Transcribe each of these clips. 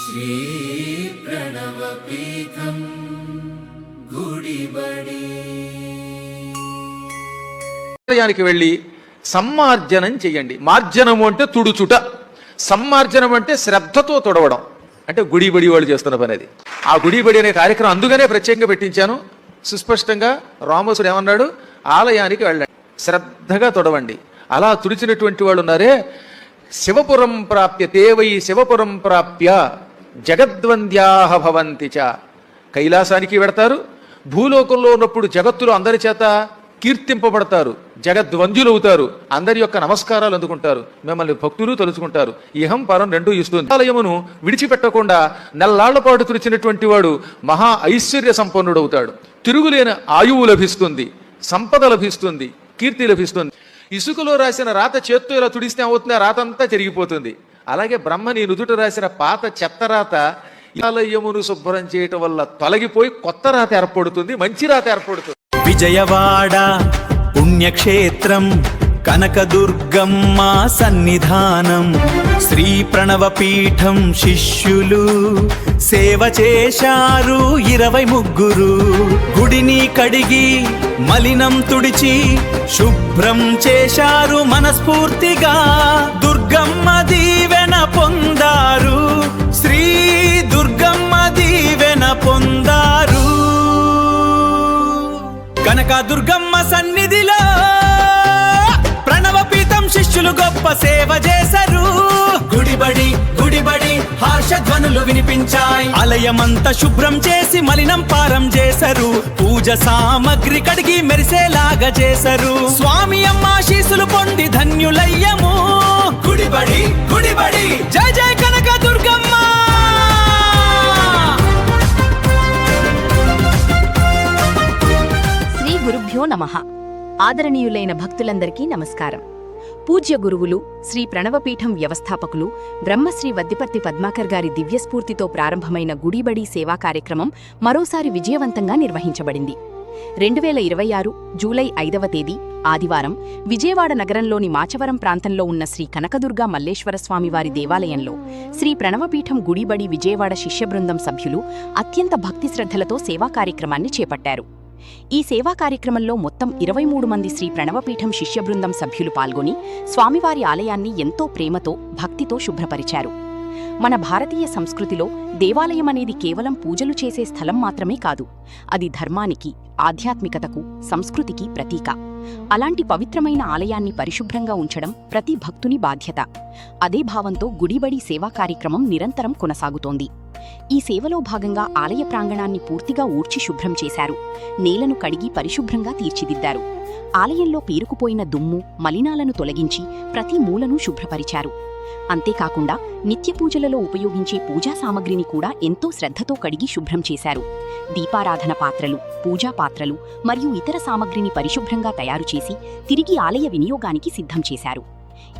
శ్రీ ప్రణవపీఠం గుడిబడి. ఆలయానికి వెళ్ళి సమ్మార్జనం చెయ్యండి. మార్జనము అంటే తుడుచుట, సమ్మార్జనం అంటే శ్రద్ధతో తుడవడం, అంటే గుడిబడి వాళ్ళు చేస్తున్న పని అది. ఆ గుడిబడి అనే కార్యక్రమం అందుకనే ప్రత్యేకంగా పెట్టించాను. సుస్పష్టంగా రామోసుడు ఏమన్నాడు, ఆలయానికి వెళ్ళండి, శ్రద్ధగా తుడవండి. అలా తుడిచినటువంటి వాళ్ళు ఉన్నారే, శివపురం ప్రాప్య తేవై శివపురం ప్రాప్య జగద్వంద్యాహ భవంతి చ. కైలాసానికి వెడతారు, భూలోకంలో ఉన్నప్పుడు జగత్తులో అందరి చేత కీర్తింపబడతారు, జగద్వంద్యులవుతారు, అందరి యొక్క నమస్కారాలు అందుకుంటారు, మిమ్మల్ని భక్తులు తలుచుకుంటారు. ఇహం పరం రెండూ ఇస్తుంది. ఆలయమును విడిచిపెట్టకుండా నెల్లాళ్ల పాటు తుడిచినటువంటి వాడు మహా ఐశ్వర్య సంపన్నుడవుతాడు, తిరుగులేని ఆయువు లభిస్తుంది, సంపద లభిస్తుంది, కీర్తి లభిస్తుంది. ఇసుకలో రాసిన రాత చేత్తో ఇలా తుడిస్తే అవుతుంది, ఆ రాత అంతా చెరిగిపోతుంది. అలాగే బ్రహ్మని నుదుట రాసిన పాత చెత్త రాత ఆలయమును శుభ్రం చేయటం వల్ల తొలగిపోయి కొత్త రాత ఏర్పడుతుంది, మంచి రాత ఏర్పడుతుంది. విజయవాడ పుణ్యక్షేత్రం కనకదుర్గమ్మ సన్నిధానం, శ్రీ ప్రణవపీఠం శిష్యులు సేవ చేశారు 23. గుడిని కడిగి మలినం తుడిచి శుభ్రం చేశారు మనస్ఫూర్తిగా. దుర్గమ్మ దీవెన పొందారు, శ్రీ దుర్గమ్మ దీవెన పొందారు. కనక దుర్గమ్మ సన్నిధిలో ప్రణవపీఠం శిష్యులు గొప్ప సేవ చేశారు. గుడిబడి గుడిబడి హర్షధ్వనులు వినిపించాయి. ఆలయమంతా శుభ్రం చేసి మలినం పారం చేశారు. పూజ సామగ్రి కడిగి మెరిసేలాగా చేశారు. స్వామి అమ్మ ఆశీస్సులు పొంది ధన్యులయ్యము. గుడిబడి గుడిబడి జయ జయ కనక దుర్గమ్మ. గురుభ్యో నమః. ఆదరణీయులైన భక్తులందరికీ నమస్కారం. పూజ్య గురువులు శ్రీ ప్రణవపీఠం వ్యవస్థాపకులు బ్రహ్మశ్రీ వద్దిపర్తి పద్మాకర్ గారి దివ్యస్ఫూర్తితో ప్రారంభమైన గుడిబడి సేవా కార్యక్రమం మరోసారి విజయవంతంగా నిర్వహించబడింది. 2026 జూలై 5వ తేదీ ఆదివారం విజయవాడ నగరంలోని మాచవరం ప్రాంతంలో ఉన్న శ్రీ కనకదుర్గా మల్లేశ్వర స్వామివారి దేవాలయంలో శ్రీ ప్రణవపీఠం గుడిబడి విజయవాడ శిష్యబృందం సభ్యులు అత్యంత భక్తి శ్రద్ధలతో సేవా కార్యక్రమాన్ని చేపట్టారు. ఈ సేవా కార్యక్రమంలో మొత్తం 23 మంది శ్రీ ప్రణవపీఠం శిష్యబృందం సభ్యులు పాల్గొని స్వామివారి ఆలయాన్ని ఎంతో ప్రేమతో భక్తితో శుభ్రపరిచారు. మన భారతీయ సంస్కృతిలో దేవాలయం అనేది కేవలం పూజలు చేసే స్థలం మాత్రమే కాదు, అది ధర్మానికి, ఆధ్యాత్మికతకు, సంస్కృతికి ప్రతీక. అలాంటి పవిత్రమైన ఆలయాన్ని పరిశుభ్రంగా ఉంచడం ప్రతి భక్తుని బాధ్యత. అదే భావంతో గుడిబడి సేవా కార్యక్రమం నిరంతరం కొనసాగుతోంది. ఈ సేవలో భాగంగా ఆలయ ప్రాంగణాన్ని పూర్తిగా ఊడ్చి శుభ్రం చేశారు. నేలను కడిగి పరిశుభ్రంగా తీర్చిదిద్దారు. ఆలయంలో పేరుకుపోయిన దుమ్ము, మలినాలను తొలగించి ప్రతి మూలను శుభ్రపరిచారు. అంతేకాకుండా నిత్య పూజలలో ఉపయోగించే పూజా సామగ్రిని కూడా ఎంతో శ్రద్ధతో కడిగి శుభ్రం చేశారు. దీపారాధన పాత్రలు, పూజా పాత్రలు మరియు ఇతర సామగ్రిని పరిశుభ్రంగా తయారుచేసి తిరిగి ఆలయ వినియోగానికి సిద్ధం చేశారు.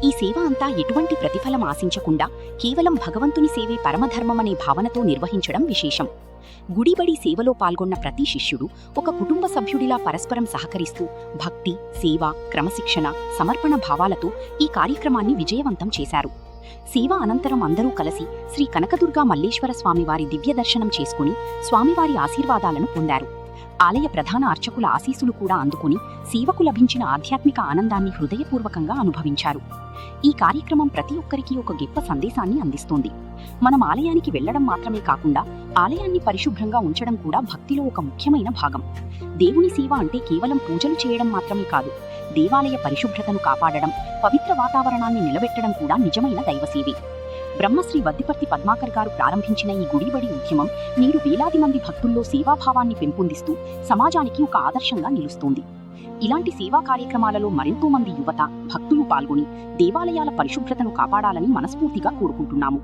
ఈ సేవ అంతా ఎటువంటి ప్రతిఫలం ఆశించకుండా కేవలం భగవంతుని సేవే పరమధర్మమనే భావనతో నిర్వహించడం విశేషం. గుడిబడి సేవలో పాల్గొన్న ప్రతి శిష్యుడు ఒక కుటుంబ సభ్యుడిలా పరస్పరం సహకరిస్తూ భక్తి, సేవ, క్రమశిక్షణ, సమర్పణ భావాలతో ఈ కార్యక్రమాన్ని విజయవంతం చేశారు. సేవ అనంతరం అందరూ కలిసి శ్రీ కనకదుర్గా మల్లేశ్వర స్వామివారి దివ్య దర్శనం చేసుకుని స్వామివారి ఆశీర్వాదాలను పొందారు. ఆలయ ప్రధాన అర్చకుల ఆశీస్సులు కూడా అందుకుని సేవకు లభించిన ఆధ్యాత్మిక ఆనందాన్ని హృదయపూర్వకంగా అనుభవించారు. ఈ కార్యక్రమం ప్రతి ఒక్కరికి ఒక గొప్ప సందేశాన్ని అందిస్తోంది. మనం ఆలయానికి వెళ్లడం మాత్రమే కాకుండా ఆలయాన్ని పరిశుభ్రంగా ఉంచడం కూడా భక్తిలో ఒక ముఖ్యమైన భాగం. దేవుని సేవ అంటే కేవలం పూజలు చేయడం మాత్రమే కాదు, దేవాలయ పరిశుభ్రతను కాపాడడం, పవిత్ర వాతావరణాన్ని నిలబెట్టడం కూడా నిజమైన దైవసేవే. బ్రహ్మశ్రీ వద్దిపర్తి పద్మాకర్ గారు ప్రారంభించిన ఈ గుడిబడి ఉద్యమం నేడు వేలాది మంది భక్తుల్లో సేవాభావాన్ని పెంపొందిస్తూ సమాజానికి ఒక ఆదర్శంగా నిలుస్తోంది. ఇలాంటి సేవా కార్యక్రమాలలో మరెంతో మంది యువత, భక్తులు పాల్గొని దేవాలయాల పరిశుభ్రతను కాపాడాలని మనస్ఫూర్తిగా కోరుకుంటున్నాము.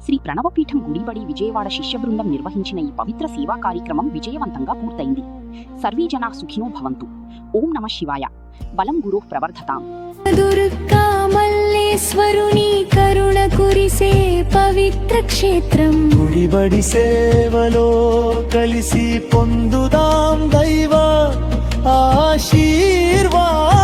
శ్రీ ప్రణవపీఠం గుడిబడి విజయవాడ శిష్యబృందం నిర్వహించిన ఈ పవిత్ర సేవా కార్యక్రమం విజయవంతంగా పూర్తయింది. సర్వే జనా సుఖినో భవంతు. ఓం నమః శివాయ. బలం గురోః ప్రవర్ధతాం. దుర్గా మల్లేశ్వరుని కరుణ కురిసే పవిత్ర క్షేత్రం. గుడిబడి సేవలో కలిసి పొందుదాం దైవ ఆశీర్వాదం.